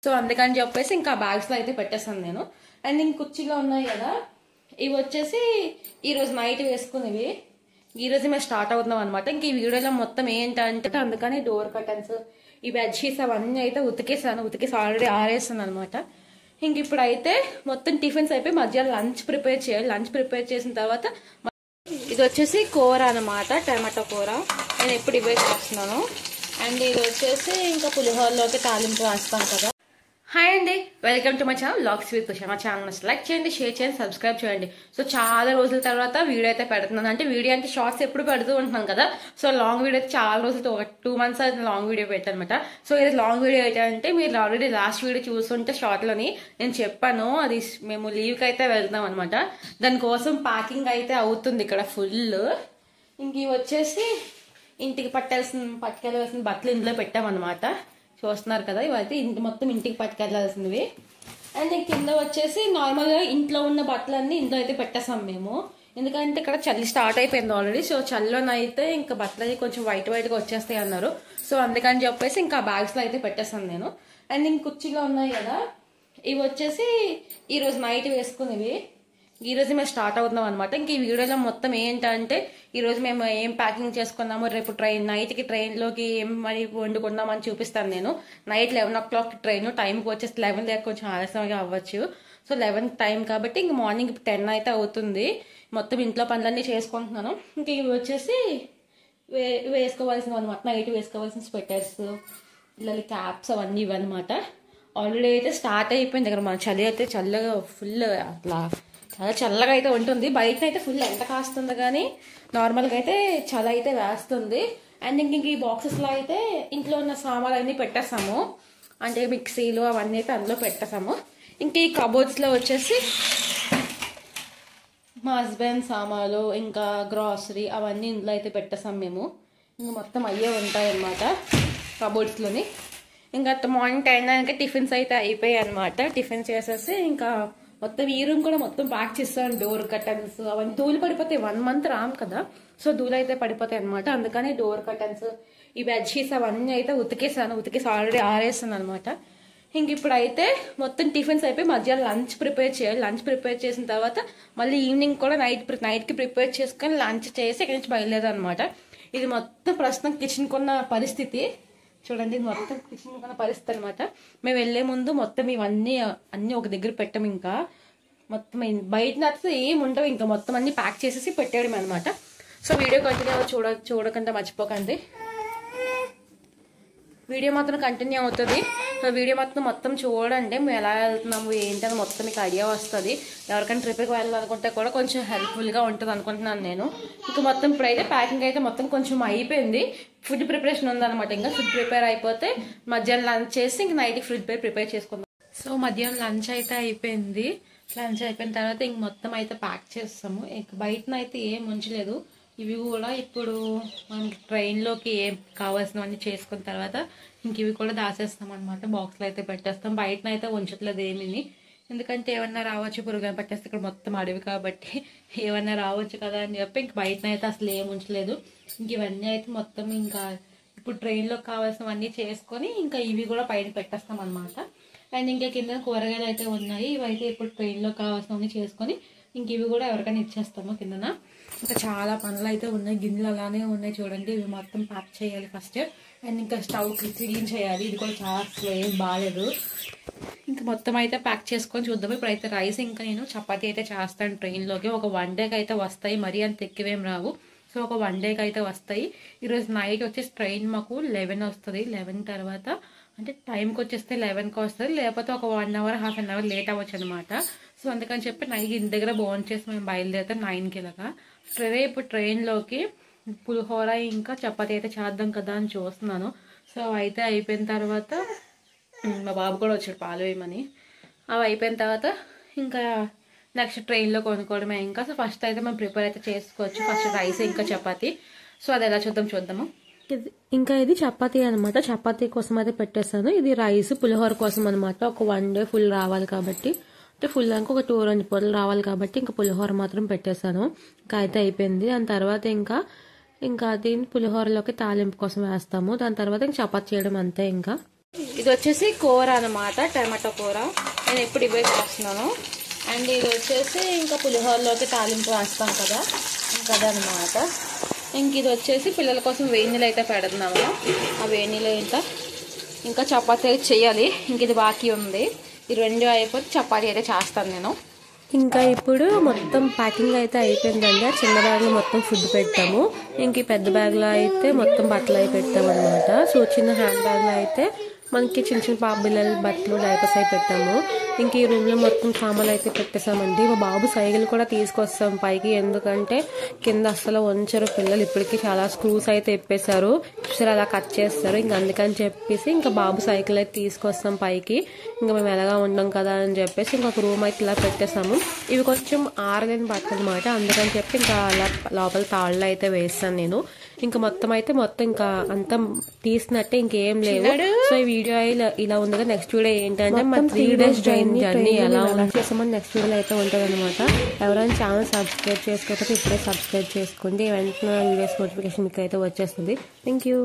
So అందుకని చెప్పేసి ఇంకా బ్యాగ్స్ లో అయితే పెట్టేస్తాను నేను. అండ్ ఇంక కుర్చీలో ఉన్నాయి కదా, ఇవి వచ్చేసి ఈరోజు నైట్ వేసుకునేవి. ఈ రోజు మేము స్టార్ట్ అవుతున్నాం అనమాట. ఇంక ఈ వీడియోలో మొత్తం ఏంటంటే అందుకని డోర్ కర్టన్స్, ఈ బెడ్షీట్స్ అవన్నీ అయితే ఉతికేసి ఆల్రెడీ ఆరేస్తాను అనమాట. ఇంక ఇప్పుడైతే మొత్తం టిఫిన్స్ అయిపోయి మధ్యాహ్నం లంచ్ ప్రిపేర్ చేయాలి. లంచ్ ప్రిపేర్ చేసిన తర్వాత ఇది వచ్చేసి కూర అనమాట, టమాటో కూర. నేను ఎప్పుడు ఇవే చేస్తున్నాను. అండ్ ఇది వచ్చేసి ఇంకా పులిహోరలోకి తాలింపు వేస్తాం కదా. హాయ్ అండి, welcome to my channel vlogs with Kusha. మా ఛానల్ లైక్ చేయండి, షేర్ చేయండి, సబ్స్క్రైబ్ చేయండి. సో చాలా రోజుల తర్వాత వీడియో అయితే పెడుతున్నాను. అంటే వీడియో అంటే షార్ట్స్ ఎప్పుడు పెడుతూ ఉంటున్నాను కదా. సో లాంగ్ వీడియో అయితే చాలా రోజులు, ఒక 2 months అయితే లాంగ్ వీడియో పెట్టాను అనమాట. సో ఇది లాంగ్ వీడియో అయితే అంటే మీరు ఆల్రెడీ లాస్ట్ వీడియో చూస్తుంటే షార్ట్లోని నేను చెప్పాను, అది మేము లీవ్కి అయితే వెళ్తాం అనమాట. దానికోసం ప్యాకింగ్ అయితే అవుతుంది ఇక్కడ ఫుల్. ఇంక ఇవి వచ్చేసి ఇంటికి పట్టుకెళ్ళవలసిన బట్టలు ఇంట్లో పెట్టామన్నమాట. చూస్తున్నారు కదా, ఇవైతే మొత్తం ఇంటికి పట్టుకెళ్లాల్సినవి. అండ్ కింద వచ్చేసి నార్మల్గా ఇంట్లో ఉన్న బట్టలన్నీ ఇంట్లో అయితే పెట్టేసాం మేము. ఎందుకంటే ఇక్కడ చలి స్టార్ట్ అయిపోయింది ఆల్రెడీ. సో చలిలోనైతే ఇంకా బట్టలు కొంచెం వైట్గా వచ్చేస్తాయి అన్నారు. సో అందుకని చెప్పేసి ఇంకా బ్యాగ్స్ లో అయితే పెట్టేసాను నేను. అండ్ ఇంక కుర్చీలో ఉన్నాయి కదా, ఇవి వచ్చేసి ఈరోజు నైట్ వేసుకునేవి. ఈ రోజు మేము స్టార్ట్ అవుతున్నాం అనమాట. ఇంక ఈ వీడియోలో మొత్తం ఏంటంటే ఈరోజు మేము ఏం ప్యాకింగ్ చేసుకున్నాము, రేపు నైట్కి ట్రైన్లోకి ఏం మరి వండుకున్నామని చూపిస్తాను నేను. నైట్ 11 o'clock ట్రైన్, టైంకి వచ్చేసి 11 లేక కొంచెం ఆలస్యంగా అవ్వచ్చు. సో 11 టైం కాబట్టి ఇంక మార్నింగ్ 10 అయితే అవుతుంది. మొత్తం ఇంట్లో పనులన్నీ చేసుకుంటున్నాను. ఇంక ఇవి వచ్చేసి వేసుకోవాల్సినవి అనమాట, నైట్ వేసుకోవాల్సిన స్వెటర్స్, పిల్లల క్యాప్స్ అవన్నీ ఇవన్నమాట. ఆల్రెడీ అయితే స్టార్ట్ అయిపోయింది ఇక్కడ. మన చలి అయితే చల్లగా ఫుల్ అట్లా చాలా చల్లగా అయితే ఉంటుంది. బయట అయితే ఫుల్ ఎండ కాస్తుంది కానీ నార్మల్గా అయితే చలి అయితే వేస్తుంది. అండ్ ఇంక ఈ బాక్సెస్లో అయితే ఇంట్లో ఉన్న సామాన్లు అన్నీ పెట్టేస్తాము. అంటే మిక్సీలు అవన్నీ అయితే అందులో పెట్టేస్తాము. ఇంక ఈ కబోర్డ్స్లో వచ్చేసి మా హస్బెండ్ సామాన్లు, ఇంకా గ్రాసరీ అవన్నీ ఇంట్లో అయితే పెట్టేస్తాం మేము. ఇంక మొత్తం అయ్యే ఉంటాయి అన్నమాట కబోర్డ్స్లోని. ఇంకా మార్నింగ్ 10 దాకా టిఫిన్స్ అయితే అయిపోయాయి అనమాట. టిఫిన్ చేసేసి ఇంకా మొత్తం ఈ రూమ్ కూడా మొత్తం ప్యాక్ చేస్తాను. డోర్ కర్టన్స్ అవన్నీ ధూళి పడిపోతాయి, 1 month రామ్ కదా. సో ధూళి అయితే పడిపోతాయి అనమాట. అందుకని డోర్ కర్టన్స్, ఈ బెడ్షీట్స్ అవన్నీ అయితే ఉతికేసి ఆల్రెడీ ఆరేస్తాను అనమాట. ఇంక ఇప్పుడైతే మొత్తం టిఫిన్స్ అయిపోయి మధ్యాహ్నం లంచ్ ప్రిపేర్ చేయాలి. లంచ్ ప్రిపేర్ చేసిన తర్వాత మళ్ళీ ఈవినింగ్ కూడా నైట్కి ప్రిపేర్ చేసుకొని లంచ్ చేసి ఇక్కడి నుంచి బయలుదేరాం అనమాట. ఇది మొత్తం ప్రస్తుతం కిచెన్ కొన్న పరిస్థితి చూడండి. ఇది మొత్తం కిచెన్ కొన్న పరిస్థితి అనమాట. మేము వెళ్లే ముందు మొత్తం ఇవన్నీ ఒక దగ్గర పెట్టాం. ఇంకా మొత్తం బయట నచ్చితే ఏం ఉండవు, ఇంకా మొత్తం అన్ని ప్యాక్ చేసేసి పెట్టేయడం అనమాట. సో వీడియో కంటిన్యూ చూడకుండా మర్చిపోకండి. వీడియో మాత్రం కంటిన్యూ అవుతుంది. సో వీడియో మొత్తం చూడండి, మేము ఎలా వెళ్తున్నాము ఏంటని మొత్తం మీకు ఐడియా వస్తుంది. ఎవరికైనా ట్రిప్కి వెళ్ళాలనుకుంటే కూడా కొంచెం హెల్ప్ఫుల్గా ఉంటుంది అనుకుంటున్నాను నేను. ఇంకా మొత్తం ఇప్పుడైతే ప్యాకింగ్ అయితే మొత్తం కొంచెం అయిపోయింది. ఫుడ్ ప్రిపరేషన్ ఉందన్నమాట. ఇంకా ఫుడ్ ప్రిపేర్ అయిపోతే మధ్యాహ్నం లంచ్ చేసి ఇంక నైట్కి ఫుడ్ ప్రిపేర్ చేసుకుందాం. సో మధ్యాహ్నం లంచ్ అయితే అయిపోయింది. లంచ్ అయిపోయిన తర్వాత ఇంక మొత్తం అయితే ప్యాక్ చేస్తాము. ఇంక బయటన అయితే ఏం ఉంచలేదు. ఇవి కూడా ఇప్పుడు మనకి ట్రైన్లోకి ఏం కావాల్సినవన్నీ చేసుకున్న తర్వాత ఇంక ఇవి కూడా దాచేస్తాం అనమాట. బాక్స్లో అయితే పెట్టేస్తాం. బయటన అయితే ఉంచట్లేదు ఏమీ. ఎందుకంటే ఏమన్నా రావచ్చు, పురుగుని పట్టేస్తే ఇక్కడ మొత్తం అడవి కాబట్టి ఏమన్నా రావచ్చు కదా అని చెప్పి ఇంక బయటన అయితే అసలు ఏం ఉంచలేదు. ఇంక ఇవన్నీ అయితే మొత్తం ఇంకా ఇప్పుడు ట్రైన్లో కావాల్సినవన్నీ చేసుకొని ఇంకా ఇవి కూడా పైన పెట్టేస్తాం అనమాట. అండ్ ఇంకా కింద కూరగాయలు అయితే ఉన్నాయి. ఇవైతే ఇప్పుడు ట్రైన్లో కావాల్సినవన్నీ చేసుకొని ఇంక ఇవి కూడా ఎవరికైనా ఇచ్చేస్తాము కిందన. ఇంకా చాలా పనులు అయితే ఉన్నాయి. గిన్నెలు అలానే ఉన్నాయి చూడండి. ఇవి మొత్తం ప్యాక్ చేయాలి ఫస్ట్. అండ్ ఇంకా స్టవ్ క్లీన్ చేయాలి. ఇది కూడా చాలా ఏం బాగాలేదు. ఇంకా మొత్తం అయితే ప్యాక్ చేసుకొని చూద్దాం. ఇప్పుడైతే రైస్ ఇంకా నేను చపాతీ అయితే చేస్తాను ట్రైన్లోకి. ఒక 1 dayకి అయితే వస్తాయి, మరీ అంత ఎక్కువేం రావు. సో ఒక 1 dayకి అయితే వస్తాయి. ఈరోజు నైట్ వచ్చేసి ట్రైన్ మాకు 11 వస్తుంది. 11 తర్వాత అంటే టైంకి వచ్చేస్తే 11కి వస్తుంది, లేకపోతే ఒక 1 hour 1/2 an hour లేట్ అవ్వచ్చు అనమాట. సో అందుకని చెప్పి నైట్ ఇంటి దగ్గర బోన్ చేసి మేము బయలుదేరుతాం 9కి ఇలాగా. రేపు ట్రైన్లోకి పులిహోర ఇంకా చపాతీ అయితే చేద్దాం కదా అని చూస్తున్నాను. సో అయితే అయిపోయిన తర్వాత మా బాబు కూడా వచ్చాడు పాలు వేయమని. అవి అయిపోయిన తర్వాత ఇంకా నెక్స్ట్ ట్రైన్లో కొనుక్కోవడమే ఇంకా. సో ఫస్ట్ అయితే మనం ప్రిపేర్ అయితే చేసుకోవచ్చు. ఫస్ట్ రైస్ ఇంకా చపాతీ. సో అది ఎలా చూద్దాము. ఇంకా ఇది చపాతీ అనమాట. చపాతీ కోసం అయితే పెట్టేస్తాను. ఇది రైస్ పులిహోర కోసం అనమాట. ఒక 1 day ఫుల్ రావాలి కాబట్టి, అంటే ఫుల్ దానికి ఒక 2-2 పూటలు రావాలి కాబట్టి ఇంకా పులిహోర మాత్రం పెట్టేశాను. ఇంకా అయితే అయిపోయింది. దాని తర్వాత ఇంకా దీన్ని పులిహోరలోకి తాలింపు కోసం వేస్తాము. దాని తర్వాత ఇంకా చపాతీ చేయడం అంతే ఇంకా. ఇది వచ్చేసి కూర అనమాట, టమాటో కూర. నేను ఎప్పుడు ఇవే చేస్తున్నాను. అండ్ ఇది వచ్చేసి ఇంకా పులిహోరలోకి తాలింపు వేస్తాం కదా, ఇంకా అదనమాట. ఇంక ఇది వచ్చేసి పిల్లల కోసం వేడి నీళ్ళు అయితే పెడుతున్నాము. ఆ వేడి నీళ్ళు ఇంకా చపాతీ అయితే చేయాలి. ఇంక ఇది బాకీ ఉంది. ఈ 2 అయిపోతే చపాతీ అయితే చేస్తాను నేను. ఇంకా ఇప్పుడు మొత్తం ప్యాకింగ్ అయితే అయిపోయిందండి. ఆ చిన్న బ్యాగ్లో మొత్తం ఫుడ్ పెట్టాము. ఇంక ఈ పెద్ద బ్యాగ్లో అయితే మొత్తం బట్టలు అయి పెట్టాము అనమాట. సో చిన్న హ్యాండ్ బ్యాగ్లో అయితే మనకి చిన్న చిన్న పాప బిల్లలు బట్టలు డైపర్స్ అయి పెట్టాము. ఇంక ఈ రూమ్లో మొత్తం సామాన్లు అయితే పెట్టేసామండి. మా బాబు సైకిల్ కూడా తీసుకొస్తాం పైకి, ఎందుకంటే కింద అస్సలు ఉంచరు పిల్లలు. ఇప్పటికీ చాలా స్క్రూస్ అయితే ఇప్పేశారు, సరే అలా కట్ చేస్తారు. ఇంక అందుకని చెప్పేసి ఇంకా బాబు సైకిల్ అయితే తీసుకొస్తాం పైకి. ఇంకా మేము ఎలాగా ఉండం కదా అని చెప్పేసి ఇంకొక రూమ్ అయితే ఇలా పెట్టేసాము. ఇవి కొంచెం ఆరలేని బట్టలు అనమాట, అందుకని చెప్పి ఇంకా అలా లోపల తాళ్ళు అయితే వేస్తాను నేను. ఇంకా మొత్తం ఇంకా అంతా తీసినట్టే, ఇంకేం లేవు. సో ఈ వీడియో ఇలా ఉంది కదా. నెక్స్ట్ వీడియో ఏంటంటే మా 3 days జర్నీ ఎలా చేసామని నెక్స్ట్ వీడియోలో అయితే ఉంటుంది అనమాట. ఎవరైనా ఛానల్ సబ్స్క్రైబ్ చేసుకోకపోతే ఇప్పుడే సబ్స్క్రైబ్ చేసుకోండి. వెంటనే వీడియోస్ నోటిఫికేషన్ మీకు అయితే వచ్చేస్తుంది. Thank you.